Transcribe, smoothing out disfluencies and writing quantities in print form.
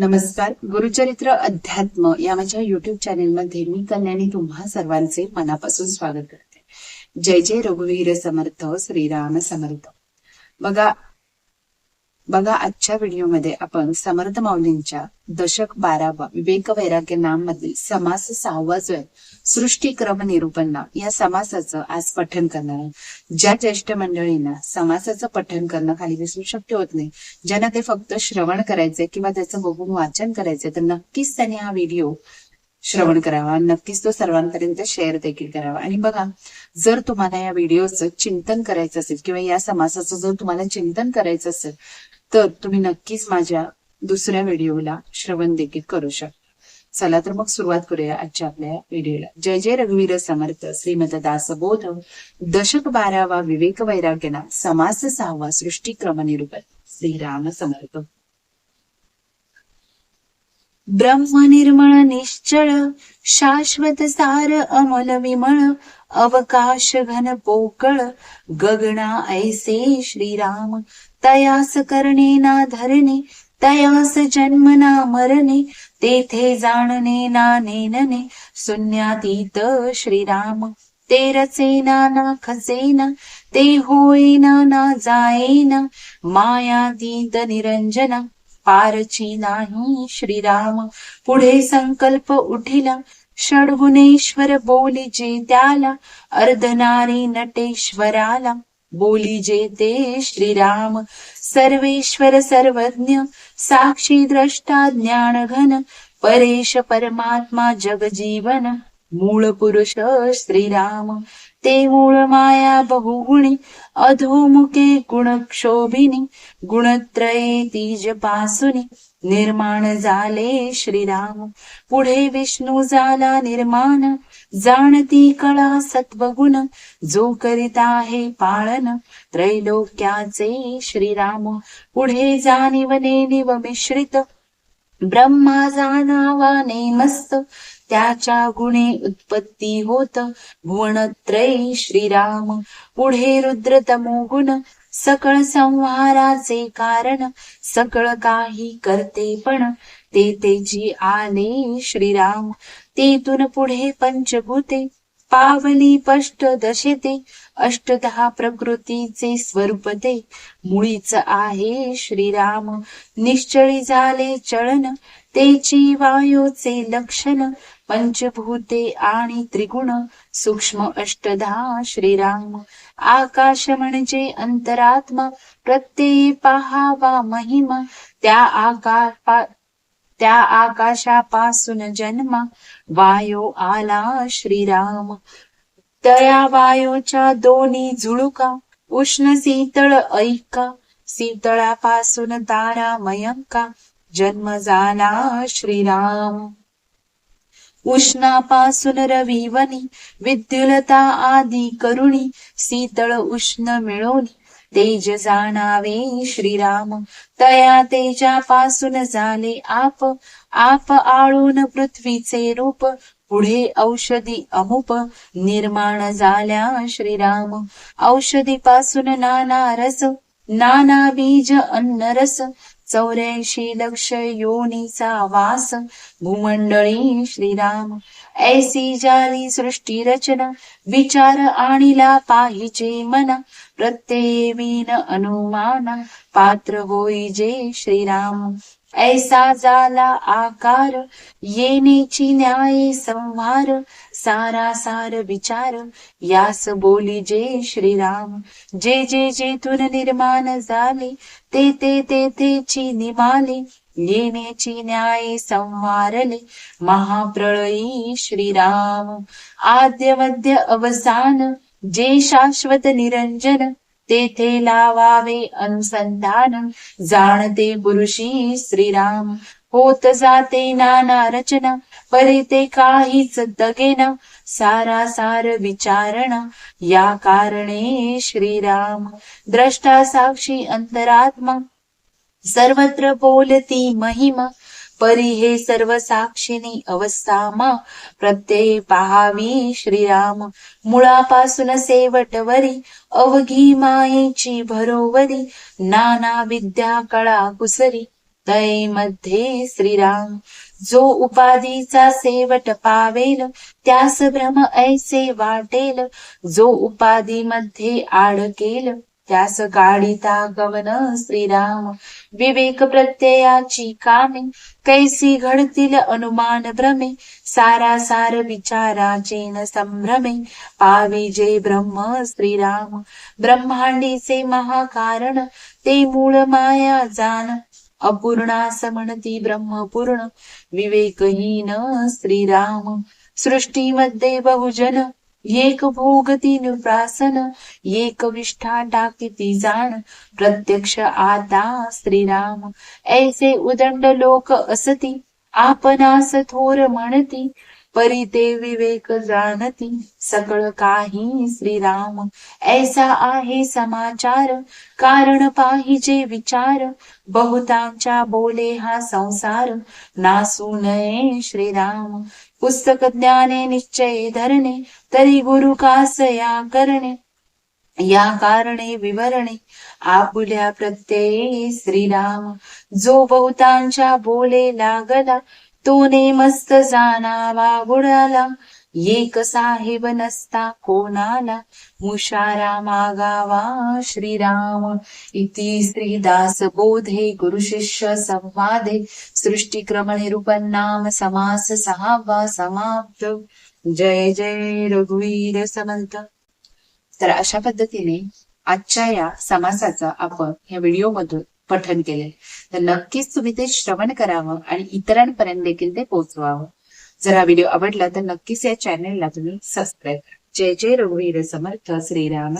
नमस्कार. गुरुचरित्र अध्यात्म या माझ्या युट्यूब चॅनेलमध्ये मी कल्याणी तुम्हा सर्वांचे मनापासून स्वागत करते. जय जय रघुवीर समर्थ, श्रीराम समर्थ. बघा बघा आजच्या व्हिडिओमध्ये आपण समर्थ माऊलींच्या दशक 12 विवेक वैराग्य नाम मधील समास 6वा जो आहे सृष्टीक्रम निरूपण नाम या समासाचं आज पठण करणार आहे. ज्या ज्येष्ठ मंडळींना समासाचं पठण करणं खाली दिसून शक्य होत नाही, ज्यांना ते फक्त श्रवण करायचंय किंवा त्याचं बघून वाचन करायचंय, तर नक्कीच त्यांनी हा व्हिडिओ श्रवण करावा, नक्कीच तो सर्वांपर्यंत शेअर देखील करावा. आणि बघा, जर तुम्हाला या व्हिडिओचं चिंतन करायचं असेल किंवा या समासाचं जर तुम्हाला चिंतन करायचं असेल तर तुम्ही नक्कीच माझ्या दुसऱ्या व्हिडिओला श्रवण देखील करू शकता. चला तर मग सुरुवात करूया आजच्या आपल्या व्हिडिओला. जय जय रघुवीर समर्थ. श्रीमद दासबोध दशक 12 विवेक वैराग्य नाम समास 6वा सृष्टीक्रम निरूपण. श्रीराम समर्थ. ब्रह्म निर्मळ निश्चळ शाश्वत सार अमल विमळ अवकाश घन पोकळ गगना ऐसे श्रीराम तयास करणे ना धरणे तयास जन्म ना मरणे तेथे जाणणे ना नेनने शून्यातीत श्रीराम ते रचेना ना खसेना ते होईना ना जायेना मायातीत निरंजना पारची नाही श्रीराम पुढे संकल्प उठिला षडगुणेश्वर बोली जे त्याला अर्धनारी नटेश्वराला बोली जे ते श्रीराम सर्वेश्वर सर्वज्ञ साक्षी द्रष्टा ज्ञान घन परेश परमात्मा जगजीवन मूळ पुरुष श्रीराम ते मूळ माया बहुगुणी अधोमुखे गुणक्षोभिनी गुणत्रये तीज पासुनी निर्माण झाले श्रीराम पुढे विष्णू झाला निर्माण जाणती कळा सत्वगुण जो करीत आहे पाळन त्रैलोक्याचे श्रीराम पुढे जाणीवने निव मिश्रित ब्रह्मा जाणावाने मस्त त्याच्या गुणे उत्पत्ती होत भुवनत्रय श्रीराम पुढे रुद्र तमो गुण सकळ संहाराचे कारण सकळ काही करते पण ते तेची आले श्रीराम तेथून पुढे पंचभूते पावली पष्ट दशेते अष्टदहा प्रकृतीचे स्वरूप ते मुळीच आहे श्रीराम निश्चळी झाले चळन तेची वायूचे लक्षण पंचभूते आणि त्रिगुण सूक्ष्म अष्टधा श्रीराम आकाश म्हणजे अंतरात्मा प्रत्यय पहावा महिमा त्या आकाशापासून जन्मा वायू आला श्रीराम तया वायूच्या दोन्ही झुळुका उष्ण शीतळ ऐका शीतळापासून तारा मयंका जन्म झाला श्रीराम उष्णापासून रविवनी विद्युलता आदी करुणी शीतळ उष्ण मिळवणी तेज जाणावे श्रीराम तया तेजापासून झाले आप आळून पृथ्वीचे रूप पुढे औषधी अमुप निर्माण झाल्या श्रीराम औषधीपासून नाना रस नाना बीज अन्न रस 84 लक्ष योनीचा वास भूमंडळी श्रीराम ऐसी जाली सृष्टी रचना विचार आणिला पाहिजे मना प्रत्यय विन अनुमाना पात्र होई जे श्रीराम ऐसा झाला आकार येनेची न्याय संहार सारासार विचार यास बोली जे श्रीराम जे जे जेथून निर्माण झाले ते ते तेथेची निमाले येण्याची न्याय संवारले महाप्रळयी श्रीराम आद्य मध्य अवसान जे शाश्वत निरंजन तेथे लावावे अनुसंधान जाणते पुरुषी श्रीराम होत जाते नाना रचना परी ते काहीच दगेना सारासार विचारणा या कारणे श्रीराम द्रष्टा साक्षी अंतरात्मा सर्वत्र बोलती महिमा परी हे सर्व साक्षिणी अवस्थामा प्रत्यय पहावी श्रीराम मुळापासून शेवटवरी अवघी मायेची भरोवरी नाना विद्या कळा कुसरी तै मध्ये श्रीराम. जो उपाधीचा सेवट पावेल त्यास भ्रम ऐसे वाटेल. जो उपाधी मध्ये आडकेल त्यास काढिता गमन श्रीराम. विवेक प्रत्ययाची कामे कैसी घडतील अनुमान भ्रमे. सारासार विचाराचे न संभ्रमे पावे जे ब्रह्म श्रीराम. ब्रह्मांडीचे महाकारण ते मूळ माया जाण. अपूर्णास म्हणती ब्रह्मपूर्ण विवेकहीन श्रीराम. सृष्टीमध्ये बहुजन एक भोग तीन प्रासन. एक विष्ठा टाकीती जाण प्रत्यक्ष आता श्रीराम. ऐसे उदंड लोक असती आपणास थोर म्हणती. परी ते विवेक जाणती सकळ काही श्रीराम. ऐसा आहे समाचार कारण पाहिजे विचार. बहुतांच्या बोले हा संसार नासू नये श्रीराम. पुस्तक ज्ञाने निश्चय धरणे तरी गुरु कासया करणे. या कारणे विवरणे आपुल्या प्रत्यये श्रीराम. जो बहुतांच्या बोले लागला तो नेमस्त जाणावा बुडाला. एक साहेब नसता कोणाला मुशारा मागावा श्रीराम. इति श्रीदास बोधे गुरु शिष्य संवादे सृष्टिक्रम निरूपन्नाम समास 6वा समाप्त. जय जय रघुवीर समर्थ. तर अशा पद्धतीने आजच्या या समासाचा आपण या व्हिडिओमधून पठन केले. तर नक्कीच तुम्ही ते श्रवण करावं आणि इतरांपर्यंत देखील ते पोहोचवावं. जर हा व्हिडिओ आवडला तर नक्कीच या चॅनेलला तुम्ही सबस्क्राईब करा. जय जय रघुवीर समर्थ. श्रीराम.